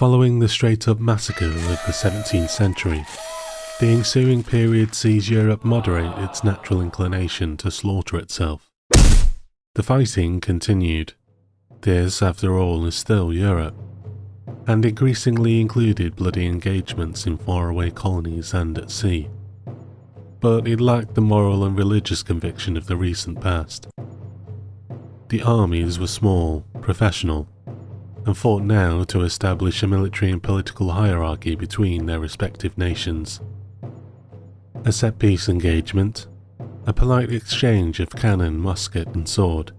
Following the straight-up massacre of the 17th century, the ensuing period sees Europe moderate its natural inclination to slaughter itself. The fighting continued. This, after all, is still Europe, and increasingly included bloody engagements in faraway colonies and at sea. But it lacked the moral and religious conviction of the recent past. The armies were small, professional, and fought now to establish a military and political hierarchy between their respective nations. A set-piece engagement, a polite exchange of cannon, musket and sword,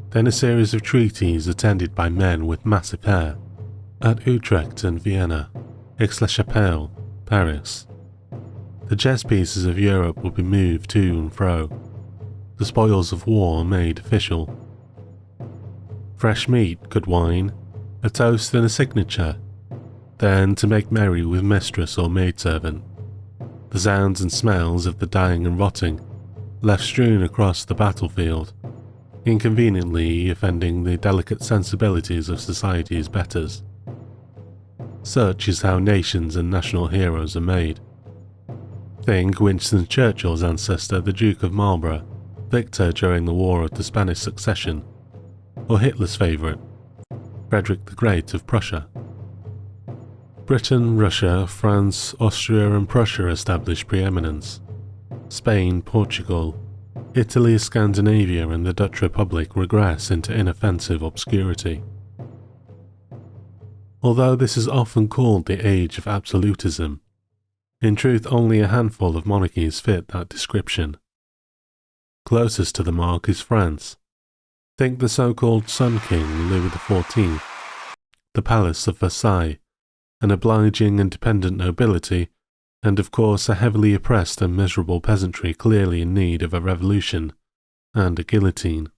then a series of treaties attended by men with massive hair, at Utrecht and Vienna, Aix-la-Chapelle, Paris. The chess pieces of Europe would be moved to and fro, the spoils of war made official. Fresh meat, good wine, a toast and a signature, then to make merry with mistress or maidservant. The sounds and smells of the dying and rotting, left strewn across the battlefield, inconveniently offending the delicate sensibilities of society's betters. Such is how nations and national heroes are made. Think Winston Churchill's ancestor, the Duke of Marlborough, victor during the War of the Spanish Succession, or Hitler's favourite, Frederick the Great of Prussia. Britain, Russia, France, Austria and Prussia established preeminence. Spain, Portugal, Italy, Scandinavia and the Dutch Republic regress into inoffensive obscurity. Although this is often called the Age of Absolutism, in truth only a handful of monarchies fit that description. Closest to the mark is France. Think the so-called Sun King Louis XIV, the Palace of Versailles, an obliging and dependent nobility, and of course a heavily oppressed and miserable peasantry clearly in need of a revolution and a guillotine.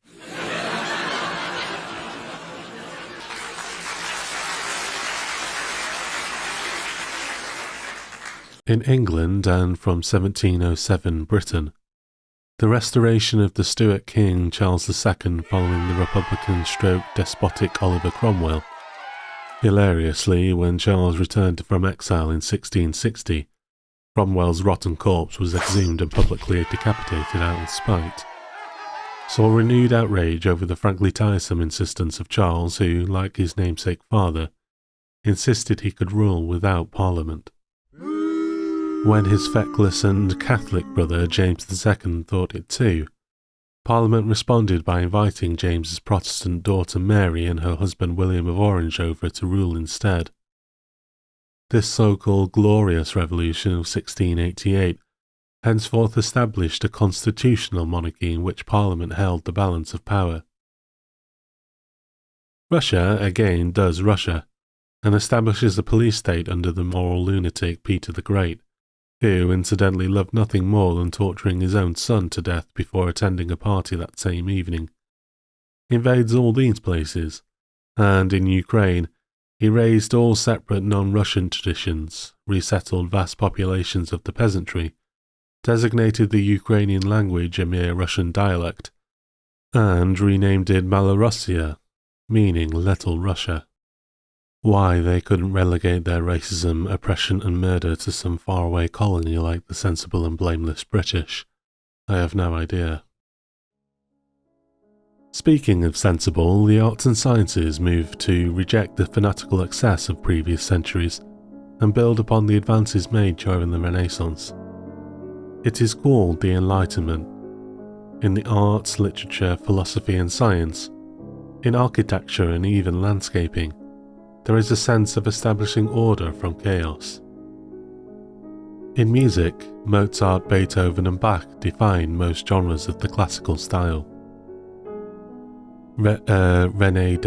In England and from 1707 Britain, the restoration of the Stuart King Charles II following the Republican-despotic Oliver Cromwell. Hilariously, when Charles returned from exile in 1660, Cromwell's rotten corpse was exhumed and publicly decapitated out of spite, saw renewed outrage over the frankly tiresome insistence of Charles who, like his namesake father, insisted he could rule without Parliament. When his feckless and Catholic brother James II thought it too, Parliament responded by inviting James's Protestant daughter Mary and her husband William of Orange over to rule instead. This so-called Glorious Revolution of 1688 henceforth established a constitutional monarchy in which Parliament held the balance of power. Russia again does Russia, and establishes a police state under the moral lunatic Peter the Great, who incidentally loved nothing more than torturing his own son to death before attending a party that same evening. Invades all these places, and in Ukraine, he raised all separate non-Russian traditions, resettled vast populations of the peasantry, designated the Ukrainian language a mere Russian dialect, and renamed it Malorussia, meaning Little Russia. Why they couldn't relegate their racism, oppression and murder to some faraway colony like the sensible and blameless British, I have no idea. Speaking of sensible, the arts and sciences moved to reject the fanatical excess of previous centuries and build upon the advances made during the Renaissance. It is called the Enlightenment. In the arts, literature, philosophy and science, in architecture and even landscaping, there is a sense of establishing order from chaos. In music, Mozart, Beethoven and Bach defined most genres of the classical style. René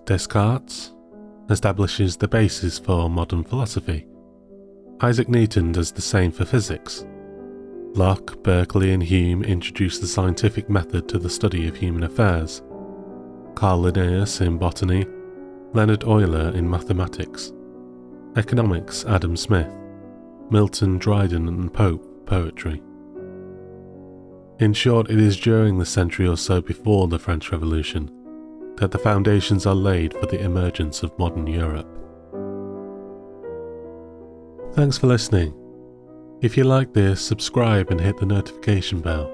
Descartes establishes the basis for modern philosophy. Isaac Newton does the same for physics. Locke, Berkeley and Hume introduced the scientific method to the study of human affairs. Carl Linnaeus in botany, Leonhard Euler in mathematics, economics Adam Smith, Milton, Dryden and Pope poetry. In short, it is during the century or so before the French Revolution that the foundations are laid for the emergence of modern Europe. Thanks for listening. If you like this, subscribe and hit the notification bell.